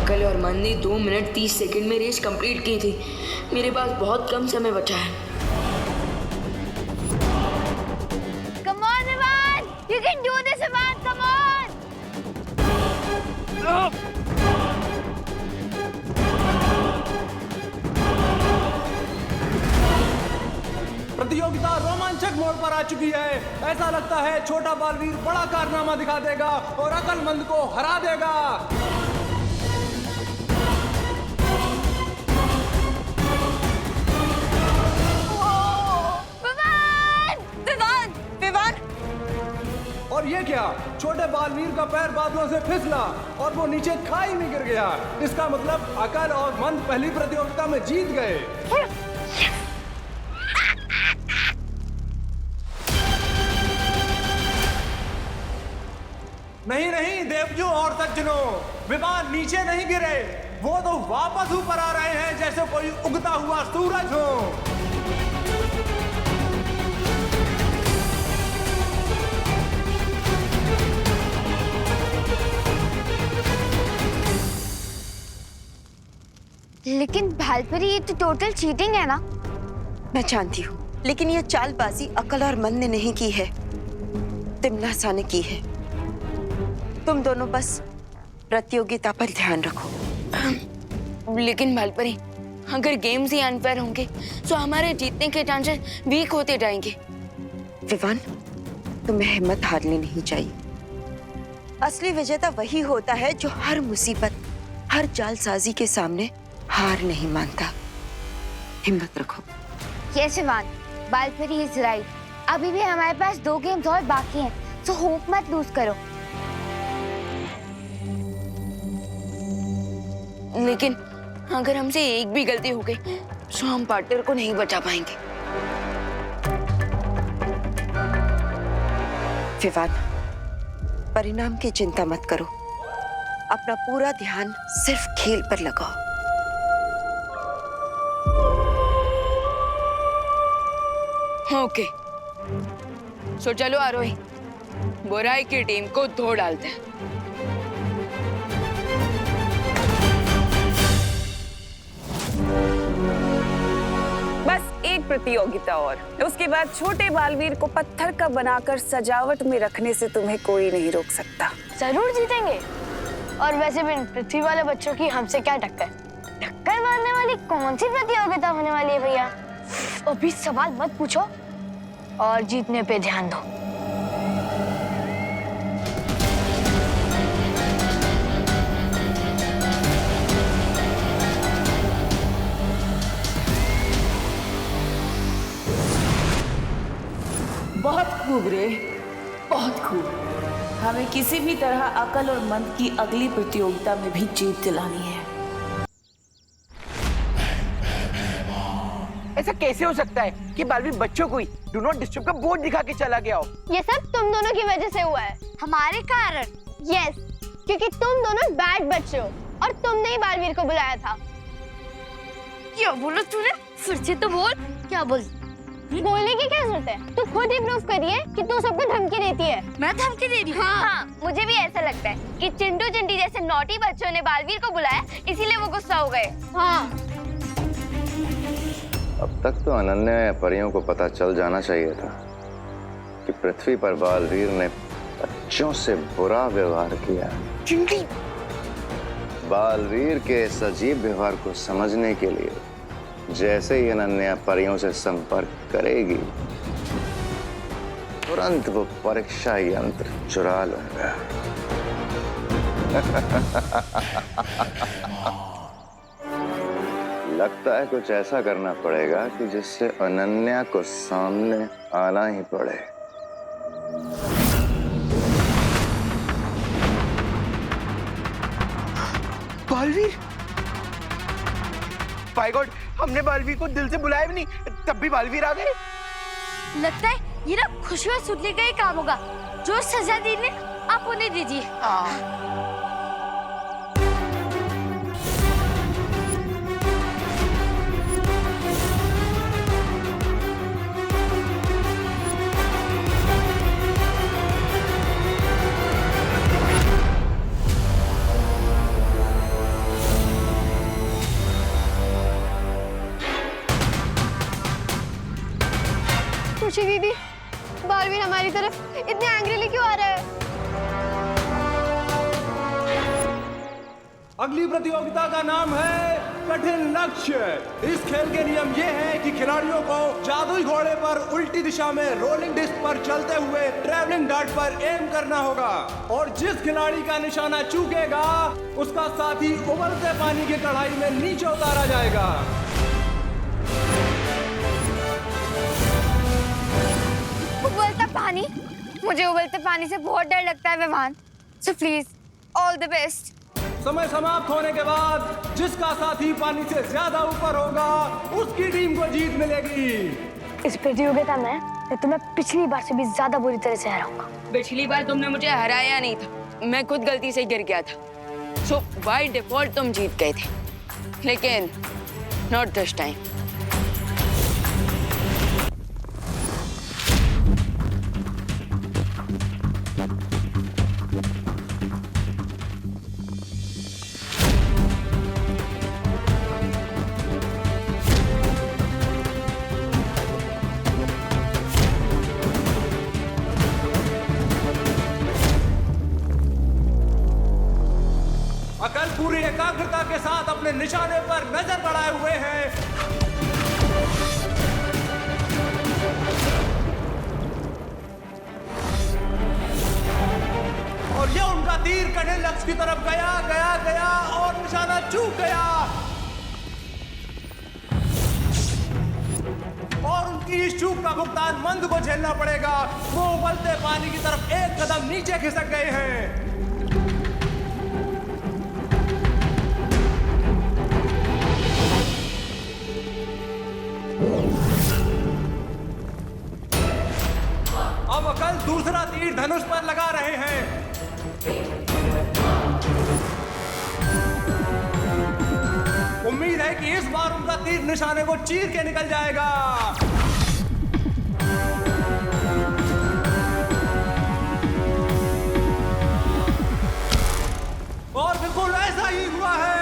अकल और मन ने 2 मिनट 30 सेकंड में रेस कंप्लीट की थी। मेरे पास बहुत कम समय बचा है। Come on, Vivan! You can do this, Vivan! Come on! प्रतियोगिता रोमांचक मोड़ पर आ चुकी है। ऐसा लगता है छोटा बालवीर बड़ा कारनामा दिखा देगा और अकलमंद को हरा देगा। और ये क्या, छोटे बालवीर का पैर बादलों से फिसला और वो नीचे खाई में गिर गया। इसका मतलब अकल और मंद पहली प्रतियोगिता में जीत गए। नहीं नहीं देवजू और सज्जनों, विमान नीचे नहीं गिरे, वो तो वापस ऊपर आ रहे हैं जैसे कोई उगता हुआ सूरज हो। लेकिन भालपरी, ये तो टोटल चीटिंग है ना? मैं जानती हूँ, लेकिन ये चालबाजी अकल और मन ने नहीं की है, तिमनासा ने की है। तुम दोनों बस प्रतियोगिता पर ध्यान रखो। लेकिन भालपरी, अगर गेम्स ही अनफेयर होंगे तो हमारे जीतने के चांसेस वीक होते जाएंगे। विवान, तुम्हें हिम्मत हारनी नहीं चाहिए। असली विजेता वही होता है जो हर मुसीबत, हर जालसाजी के सामने हार नहीं मानता। हिम्मत रखो। Yes Vivaan, Bhalpari is right. अभी भी हमारे पास 2 गेम्स और बाकी हैं, तो होप मत लूज करो। लेकिन अगर हमसे एक भी गलती हो गई तो हम पार्टनर को नहीं बचा पाएंगे। विवान, परिणाम की चिंता मत करो, अपना पूरा ध्यान सिर्फ खेल पर लगाओ। ओके, सो चलो आरोही, बुराई की टीम को धो डालते हैं। बस एक प्रतियोगिता और, उसके बाद छोटे बालवीर को पत्थर का बनाकर सजावट में रखने से तुम्हें कोई नहीं रोक सकता। जरूर जीतेंगे। और वैसे भी पृथ्वी वाले बच्चों की हमसे क्या टक्कर? टक्कर मारने वाली कौन सी प्रतियोगिता होने वाली है भैया? अभी सवाल मत पूछो और जीतने पे ध्यान दो। बहुत खूब रे, बहुत खूब। हमें किसी भी तरह अकल और मन की अगली प्रतियोगिता में भी जीत दिलानी है। ऐसा कैसे हो सकता है कि बालवीर बच्चों को ही डू नॉट डिस्टर्ब का बोर्ड दिखा के चला गया हो? ये सब तुम दोनों की वजह से हुआ है, हमारे कारण। यस, क्योंकि तुम दोनों बैड बच्चे हो और तुमने ही बालवीर को बुलाया था। क्या बोला तूने? फिर से तो बोल। क्या बोल? बोलने की क्या जरूरत है? तू खुद ही प्रूव करिए कि तू सबको धमकी देती है। मैं धमकी दे रही हूँ? हाँ, मुझे भी ऐसा लगता है कि चिंटू चिंटी जैसे नॉटी बच्चों ने बालवीर को बुलाया, इसीलिए वो गुस्सा हो गए। हाँ। अब तक तो अनन्या या परियों को पता चल जाना चाहिए था कि पृथ्वी पर बालवीर ने बच्चों से बुरा व्यवहार किया। चिंटी, बालवीर के इस अजीब व्यवहार को समझने के लिए जैसे ही अनन्या परियों से संपर्क करेगी, तुरंत वो परीक्षा यंत्र चुरा लूंगा। लगता है कुछ ऐसा करना पड़ेगा कि जिससे अनन्या को सामने आना ही पड़े। बालवीर, बाय गॉड, हमने बालवीर को दिल से बुलाया भी नहीं, तब भी बालवीर आ गए। लगता है ये ना खुशियाँ सुनने का ही काम होगा। जो सजा दी ने आप उन्हें दीजिए। खुशी दीदी, बालवीर हमारी तरफ इतने एंग्रीली क्यों आ रहा है? अगली प्रतियोगिता का नाम है कठिन लक्ष्य। इस खेल के नियम ये हैं कि खिलाड़ियों को जादुई घोड़े पर उल्टी दिशा में रोलिंग डिस्क पर चलते हुए ट्रैवलिंग डार्ट पर एम करना होगा और जिस खिलाड़ी का निशाना चूकेगा उसका साथी उबलते पानी की कढ़ाई में नीचे उतारा जाएगा। उबलता पानी? मुझे उबलते पानी से बहुत डर लगता है Vivaan. So please all the best. समय समाप्त होने के बाद जिसका साथी पानी से ज्यादा ऊपर होगा उसकी टीम को जीत मिलेगी। इस प्रतियोगिता में तो मैं पिछली बार से भी ज्यादा बुरी तरह से हराऊंगा। पिछली बार तुमने मुझे हराया नहीं था, मैं खुद गलती से गिर गया था। सो बाय डिफॉल्ट तुम जीत गए थे, लेकिन नॉट दिस टाइम। अकल पूरी एकाग्रता के साथ अपने निशाने पर नजर बढ़ाए हुए हैं। और ये उनका तीर कठिन लक्ष्य की तरफ गया गया गया और निशाना चूक गया और उनकी इस चूक का भुगतान मंद को झेलना पड़ेगा। वो उबलते पानी की तरफ एक कदम नीचे खिसक गए हैं। अब अकल दूसरा तीर धनुष पर लगा रहे हैं। उम्मीद है कि इस बार उनका तीर निशाने को चीर के निकल जाएगा। और बिल्कुल ऐसा ही हुआ है।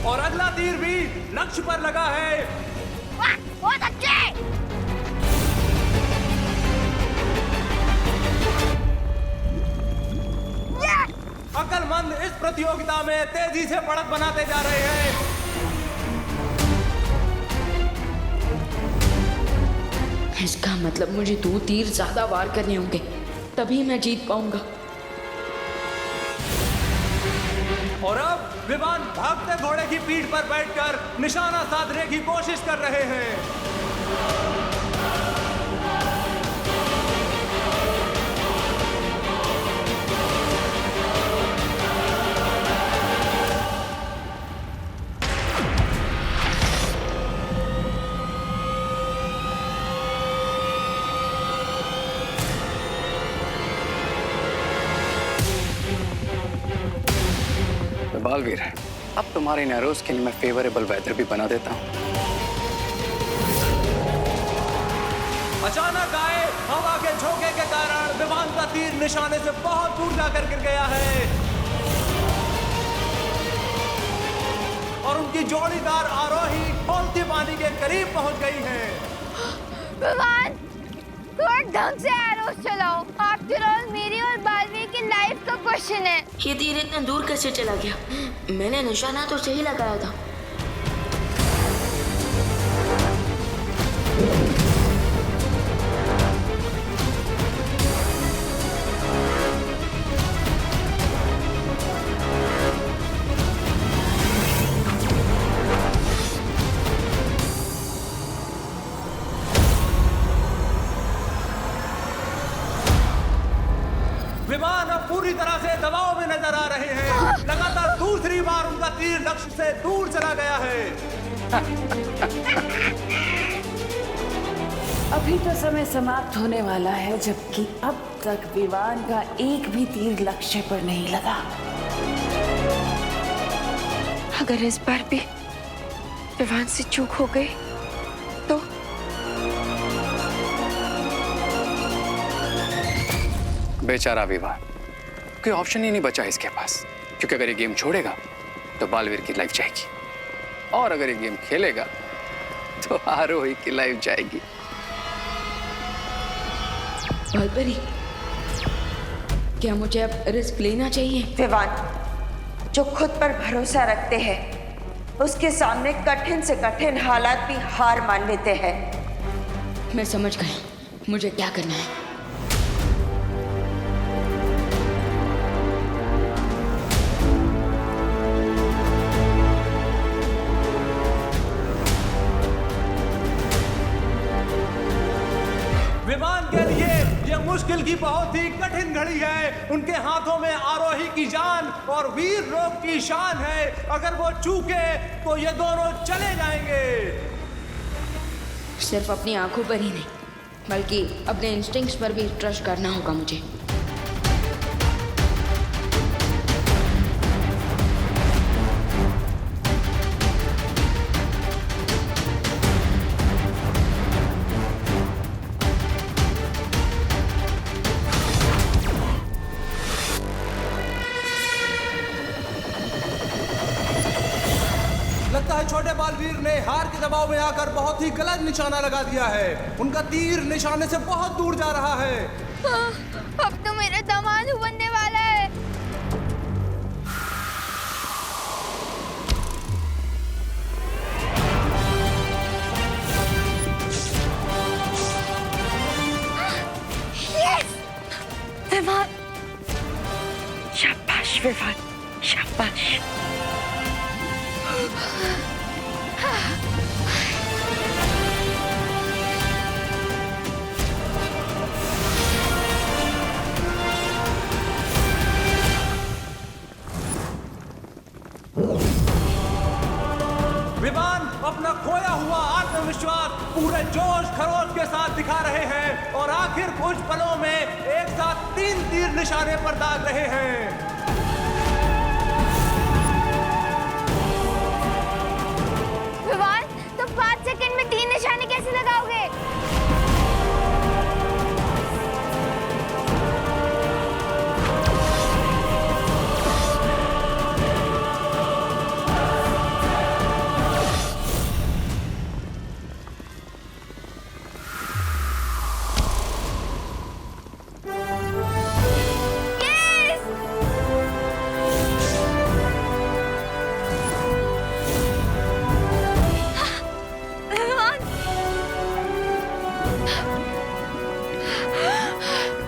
और अगला तीर भी लक्ष्य पर लगा है। बहुत अच्छे। अक्लमंद इस प्रतियोगिता में तेजी से बढ़त बनाते जा रहे हैं। इसका मतलब मुझे 2 तीर ज्यादा वार करने होंगे, तभी मैं जीत पाऊंगा। और अब विमान भागते घोड़े की पीठ पर बैठकर निशाना साधने की कोशिश कर रहे हैं। बालवीर, अब तुम्हारे इन एरोज के लिए मैं फेवरेबल वेदर भी बना देता हूँ। अचानक आए हवा के झोंके के कारण विमान का तीर निशाने से बहुत दूर जाकर गिर गया है और उनकी जोड़ीदार आरोही बोलती पानी के करीब पहुंच गई है। विमान, थोड़ा ढंग से एरोस चलाओ। आफ्टर ऑल मेरी और बालवीर की लाइफ का क्वेश्चन है। ये तीर इतने दूर कैसे चला गया? मैंने निशाना तो सही लगाया था। विमान अब पूरी तरह से दबाव में नजर आ रहे हैं। लगातार दूसरी बार उनका तीर लक्ष्य से दूर चला गया है। अब अभी तो समय समाप्त होने वाला है, जबकि अब तक विवान का एक भी तीर लक्ष्य पर नहीं लगा। अगर इस बार भी विवान से चूक हो गई तो बेचारा विवान, कोई ऑप्शन ही नहीं बचा इसके पास, क्योंकि अगर ये गेम छोड़ेगा तो बालवीर की लाइफ जाएगी, और अगर ये गेम खेलेगा तो आरोही की लाइफ जाएगी। बालपरी, क्या मुझे अब रिस्क लेना चाहिए? विवान जो खुद पर भरोसा रखते हैं उसके सामने कठिन से कठिन हालात भी हार मान लेते हैं। मैं समझ गई मुझे क्या करना है। विमान के लिए यह मुश्किल की बहुत ही कठिन घड़ी है। उनके हाथों में आरोही की जान और वीर लोक की शान है। अगर वो चूके तो ये दोनों चले जाएंगे। सिर्फ अपनी आंखों पर ही नहीं, बल्कि अपने इंस्टिंक्ट्स पर भी ट्रस्ट करना होगा मुझे। लगता है छोटे बालवीर ने हार के दबाव में आकर बहुत ही गलत निशाना लगा दिया है। उनका तीर निशाने से बहुत दूर जा रहा है। अब तो मेरा दामाद बनने वाला है। यस! विवान! शाबाश विवान, शाबाश। विमान अपना खोया हुआ आत्मविश्वास पूरे जोश खरोश के साथ दिखा रहे हैं और आखिर कुछ पलों में एक साथ 3 तीर निशाने पर दाग रहे हैं। विवान, तुम 5 सेकंड में 3 निशाने कैसे लगाओगे?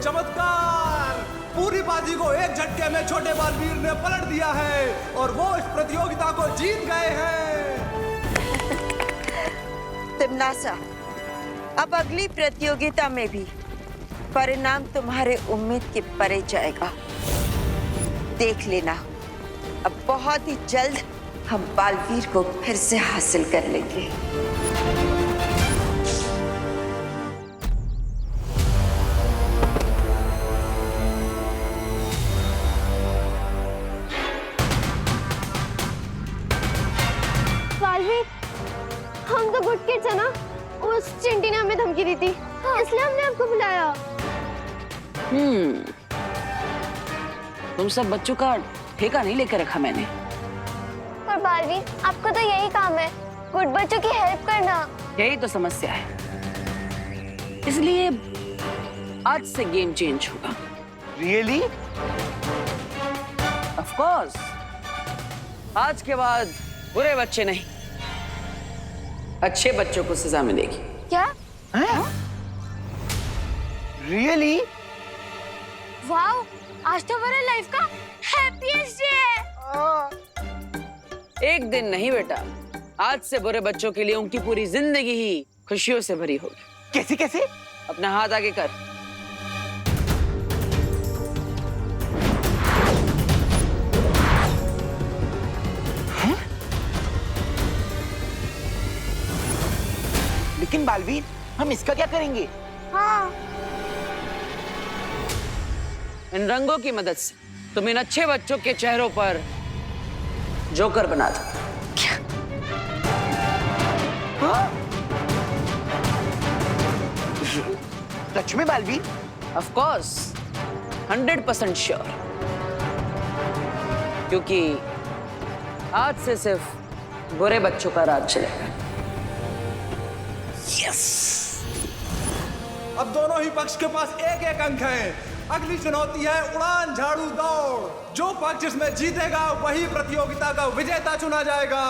चमत्कार! पूरी बाजी को एक झटके में छोटे बालवीर ने पलट दिया है और वो इस प्रतियोगिता को जीत गए हैं। तिमनासा, अब अगली प्रतियोगिता में भी परिणाम तुम्हारे उम्मीद के परे जाएगा। देख लेना, अब बहुत ही जल्द हम बालवीर को फिर से हासिल कर लेंगे। बालवीर, हम तो गुड किड्स है ना? उस चिंटी ने हमें धमकी दी थी, इसलिए हमने आपको बुलाया। तुम सब बच्चों का ठेका नहीं लेकर रखा मैंने। पर बालवीर, आपको तो यही काम है, गुड बच्चों की हेल्प करना। यही तो समस्या है, इसलिए आज से गेम चेंज होगा। रियली? ऑफ कोर्स, आज के बाद बुरे बच्चे नहीं, अच्छे बच्चों को सजा मिलेगी। क्या? रियली? वाओ, आज तो मेरा लाइफ का हैप्पीएस्ट डे है। एक दिन नहीं बेटा, आज से बुरे बच्चों के लिए उनकी पूरी जिंदगी ही खुशियों से भरी होगी। कैसे कैसे? अपना हाथ आगे कर। लेकिन बालवीर, हम इसका क्या करेंगे? हाँ इन रंगों की मदद से तुम इन अच्छे बच्चों के चेहरों पर जोकर बना दो। सच में बालवीर? ऑफ कोर्स 100% श्योर, क्योंकि आज से सिर्फ बुरे बच्चों का राज चलेगा। अब दोनों ही पक्ष के पास एक एक अंक है। अगली चुनौती है उड़ान झाड़ू दौड़। जो पक्ष इसमें जीतेगा वही प्रतियोगिता का विजेता चुना जाएगा।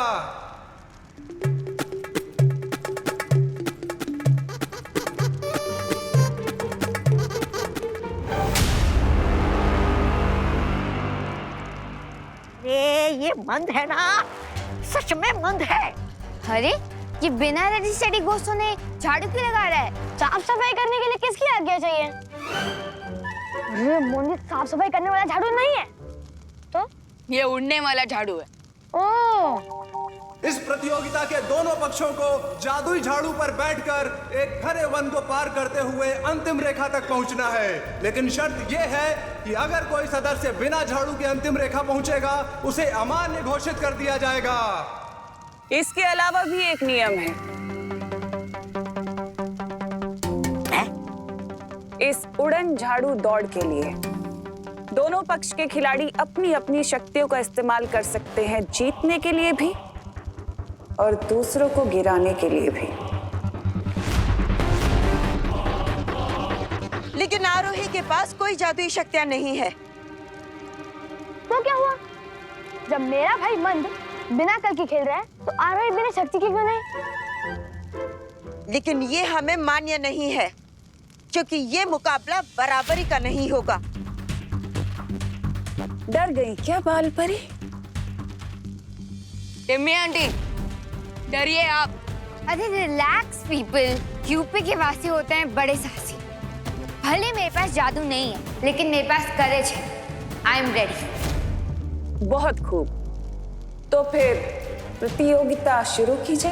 ये मंद है ना, सच में मंद है। अरे ये बिना रजिस्टर्ड घोषों ने झाड़ू क्यों लगा रहा है? साफ सफाई करने के लिए किसकी आज्ञा चाहिए? अरे मोनी, साफ सफाई करने वाला झाड़ू नहीं है तो ये उड़ने वाला झाड़ू है। ओह, इस प्रतियोगिता के दोनों पक्षों को जादुई झाड़ू पर बैठकर एक घने वन को पार करते हुए अंतिम रेखा तक पहुंचना है। लेकिन शर्त यह है कि अगर कोई सदस्य बिना झाड़ू के अंतिम रेखा पहुंचेगा उसे अमान्य घोषित कर दिया जाएगा। इसके अलावा भी एक नियम है। इस उड़न झाड़ू दौड़ के लिए दोनों पक्ष के खिलाड़ी अपनी अपनी शक्तियों का इस्तेमाल कर सकते हैं, जीतने के लिए भी और दूसरों को गिराने के लिए भी। लेकिन आरोही के पास कोई जादुई शक्तियां नहीं है। तो क्या हुआ? जब मेरा भाई मंद बिना कल की खेल रहा है तो आरोही बिना शक्ति की क्यों नहीं? लेकिन ये हमें मान्य नहीं है, क्योंकि ये मुकाबला बराबरी का नहीं होगा। डर गई क्या बाल परी? टिम्मी आंटी, डरिए आप। अरे रिलैक्स पीपल, यूपी के वासी होते हैं बड़े साहसी। भले मेरे पास जादू नहीं है, लेकिन मेरे पास करेज है। I am ready. बहुत खूब, तो फिर प्रतियोगिता शुरू कीजिए।